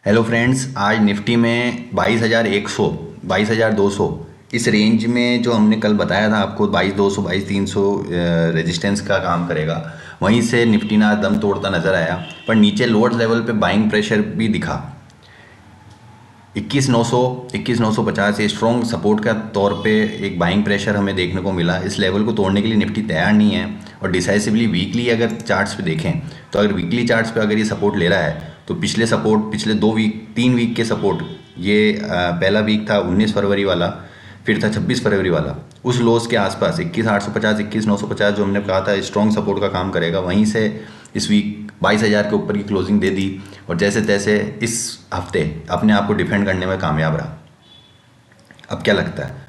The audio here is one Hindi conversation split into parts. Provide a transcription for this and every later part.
हेलो फ्रेंड्स, आज निफ्टी में 22,100 22,200 इस रेंज में जो हमने कल बताया था आपको 22,200 22,300 रेजिस्टेंस का काम करेगा। वहीं से निफ्टी ने आज दम तोड़ता नजर आया, पर नीचे लोअर लेवल पे बाइंग प्रेशर भी दिखा। 21,900 21,950 ये स्ट्रॉन्ग सपोर्ट का तौर पे एक बाइंग प्रेशर हमें देखने को मिला। इस लेवल को तोड़ने के लिए निफ्टी तैयार नहीं है। और डिसाइसिवली वीकली अगर चार्ट्स पे देखें तो अगर वीकली चार्ट्स पे अगर ये सपोर्ट ले रहा है तो पिछले सपोर्ट पिछले 2 वीक 3 वीक के सपोर्ट ये पहला वीक था 19 फरवरी वाला, फिर था 26 फरवरी वाला। उस लोस के आसपास 21,850 21,950 जो हमने कहा था स्ट्रॉन्ग सपोर्ट का काम करेगा, वहीं से इस वीक 22,000 के ऊपर की क्लोजिंग दे दी और जैसे तैसे इस हफ्ते अपने आप को डिफेंड करने में कामयाब रहा। अब क्या लगता है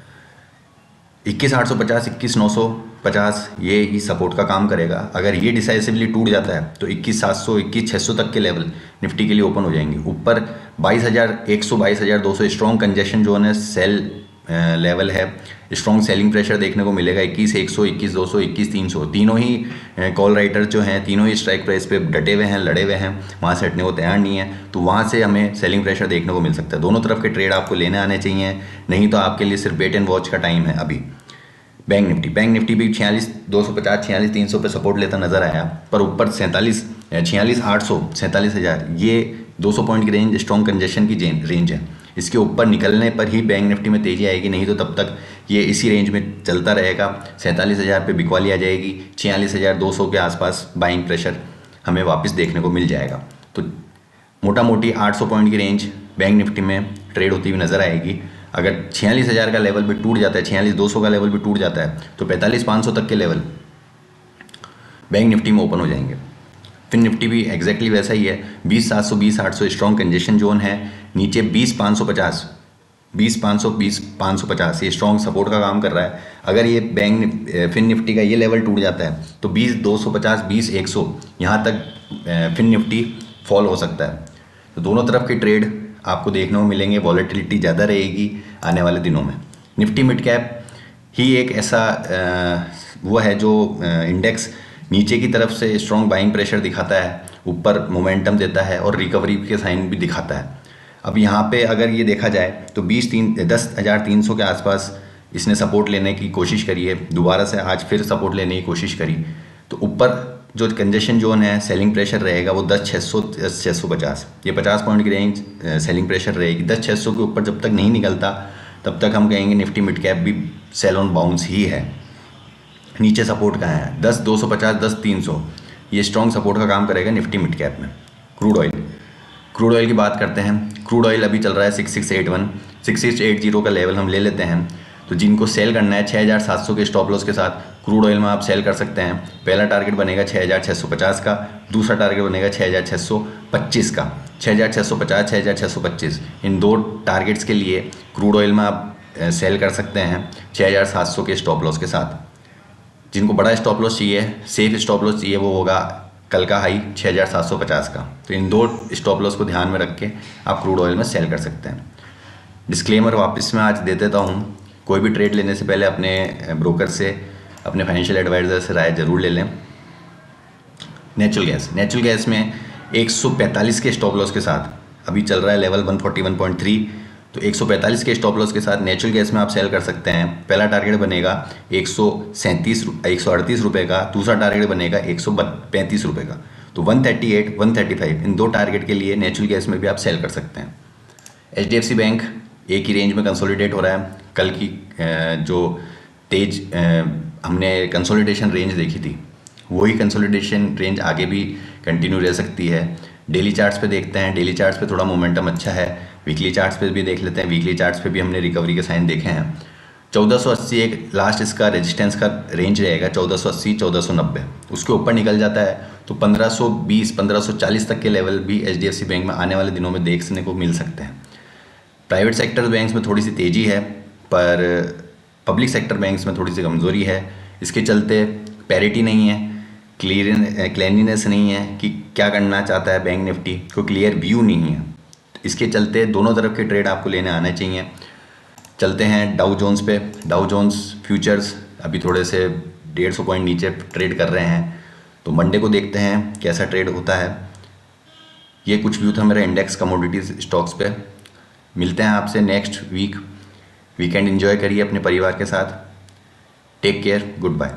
21,850 21,950 ये ही सपोर्ट का काम करेगा। अगर ये डिसाइसिवली टूट जाता है तो 21,700 21,600 तक के लेवल निफ्टी के लिए ओपन हो जाएंगे। ऊपर 22,100 22,200 स्ट्रॉन्ग कंजेशन जोन है, सेल लेवल है। स्ट्रॉन्ग सेलिंग प्रेशर देखने को मिलेगा 21,100 21,200 21,300। तीनों ही कॉल राइटर जो हैं तीनों ही स्ट्राइक प्राइस पे डटे हुए हैं, लड़े हुए हैं, वहाँ से हटने को तैयार नहीं है। तो वहाँ से हमें सेलिंग प्रेशर देखने को मिल सकता है। दोनों तरफ के ट्रेड आपको लेने आने चाहिए, नहीं तो आपके लिए सिर्फ वेट एंड वॉच का टाइम है अभी। बैंक निफ्टी भी 46,250 46,300 पे सपोर्ट लेता नजर आया, पर ऊपर 46,800 47,000 ये 200 पॉइंट की रेंज स्ट्रॉन्ग कंजेशन की रेंज है। इसके ऊपर निकलने पर ही बैंक निफ्टी में तेजी आएगी, नहीं तो तब तक ये इसी रेंज में चलता रहेगा। 47,000 पे बिकवाली आ जाएगी, 46,200 के आसपास बाइंग प्रेशर हमें वापस देखने को मिल जाएगा। तो मोटा मोटी 800 पॉइंट की रेंज बैंक निफ्टी में ट्रेड होती हुई नजर आएगी। अगर 46,000 का लेवल भी टूट जाता है, 46,200 का लेवल भी टूट जाता है, तो 45,500 तक के लेवल बैंक निफ्टी में ओपन हो जाएंगे। फिर निफ्टी भी एग्जैक्टली वैसा ही है, 20,700 20,800 स्ट्रॉन्ग कंजेशन जोन है। नीचे 20,550 20,500 20,550 ये स्ट्रॉन्ग सपोर्ट का काम कर रहा है। अगर ये फिन निफ्टी का ये लेवल टूट जाता है तो 20,250 20,100 यहाँ तक फिन निफ्टी फॉल हो सकता है। तो दोनों तरफ के ट्रेड आपको देखने को मिलेंगे, वॉलेटिलिटी ज़्यादा रहेगी आने वाले दिनों में। निफ्टी मिड कैप ही एक ऐसा वो है जो इंडेक्स नीचे की तरफ से स्ट्रॉन्ग बाइंग प्रेशर दिखाता है, ऊपर मोमेंटम देता है और रिकवरी के साइन भी दिखाता है। अब यहाँ पे अगर ये देखा जाए तो 10,300 के आसपास इसने सपोर्ट लेने की कोशिश करी है, दोबारा से आज फिर सपोर्ट लेने की कोशिश करी। तो ऊपर जो कंजेशन जोन है सेलिंग प्रेशर रहेगा वो 10,600 10,650 ये 50 पॉइंट की रेंज सेलिंग प्रेशर रहेगी। 10,600 के ऊपर जब तक नहीं निकलता तब तक हम कहेंगे निफ्टी मिड कैप भी सेल ऑन बाउंस ही है। नीचे सपोर्ट कहाँ है 10,250 10,300 ये स्ट्रॉन्ग सपोर्ट का काम करेगा निफ्टी मिड कैप में। क्रूड ऑयल की बात करते हैं। क्रूड ऑयल अभी चल रहा है 6681 6680 का लेवल हम ले लेते हैं। तो जिनको सेल करना है 6,700 के स्टॉप लॉस के साथ क्रूड ऑयल में आप सेल कर सकते हैं। पहला टारगेट बनेगा 6,650 का, दूसरा टारगेट बनेगा 6,625 का। 6,650 6,625 इन दो टारगेट्स के लिए क्रूड ऑयल में आप सेल कर सकते हैं 6,700 के स्टॉप लॉस के साथ। जिनको बड़ा स्टॉप लॉस चाहिए, सेफ स्टॉप लॉस चाहिए, वो होगा कल का हाई 6,750 का। तो इन दो स्टॉप लॉस को ध्यान में रख के आप क्रूड ऑयल में सेल कर सकते हैं। डिस्क्लेमर वापस मैं आज दे देता हूँ, कोई भी ट्रेड लेने से पहले अपने ब्रोकर से, अपने फाइनेंशियल एडवाइज़र से राय ज़रूर ले लें। नेचुरल गैस में 145 के स्टॉप लॉस के साथ अभी चल रहा है लेवल 141.3। तो 145 के स्टॉप लॉस के साथ नेचुरल गैस में आप सेल कर सकते हैं। पहला टारगेट बनेगा 138 रुपये का, दूसरा टारगेट बनेगा 135 रुपये का। तो 138 135 इन दो टारगेट के लिए नेचुरल गैस में भी आप सेल कर सकते हैं। HDFC बैंक एक ही रेंज में कंसोलिडेट हो रहा है। कल की जो तेज हमने कंसोलिडेशन रेंज देखी थी वही कंसोलिडेशन रेंज आगे भी कंटिन्यू रह सकती है। डेली चार्ट्स पे देखते हैं, डेली चार्ट्स पे थोड़ा मोमेंटम अच्छा है। वीकली चार्ट्स पे भी देख लेते हैं, वीकली चार्ट्स पे भी हमने रिकवरी के साइन देखे हैं। 1480 एक लास्ट इसका रेजिस्टेंस का रेंज रहेगा, 1480 1490। उसके ऊपर निकल जाता है तो 1520 1540 तक के लेवल भी HDFC बैंक में आने वाले दिनों में देखने को मिल सकते हैं। प्राइवेट सेक्टर बैंक्स में थोड़ी सी तेज़ी है, पर पब्लिक सेक्टर बैंक्स में थोड़ी सी कमज़ोरी है। इसके चलते पैरिटी नहीं है, क्लियरनेस नहीं है कि क्या करना चाहता है बैंक निफ्टी, कोई क्लियर व्यू नहीं है। इसके चलते दोनों तरफ के ट्रेड आपको लेने आने चाहिए। चलते हैं डाउ जोन्स पे। डाउ जोन्स फ्यूचर्स अभी थोड़े से 150 पॉइंट नीचे ट्रेड कर रहे हैं। तो मंडे को देखते हैं कैसा ट्रेड होता है। ये कुछ व्यू था मेरा इंडेक्स कमोडिटीज स्टॉक्स पे। मिलते हैं आपसे नेक्स्ट वीक। वीकेंड एंजॉय करिए अपने परिवार के साथ। Take care, good bye.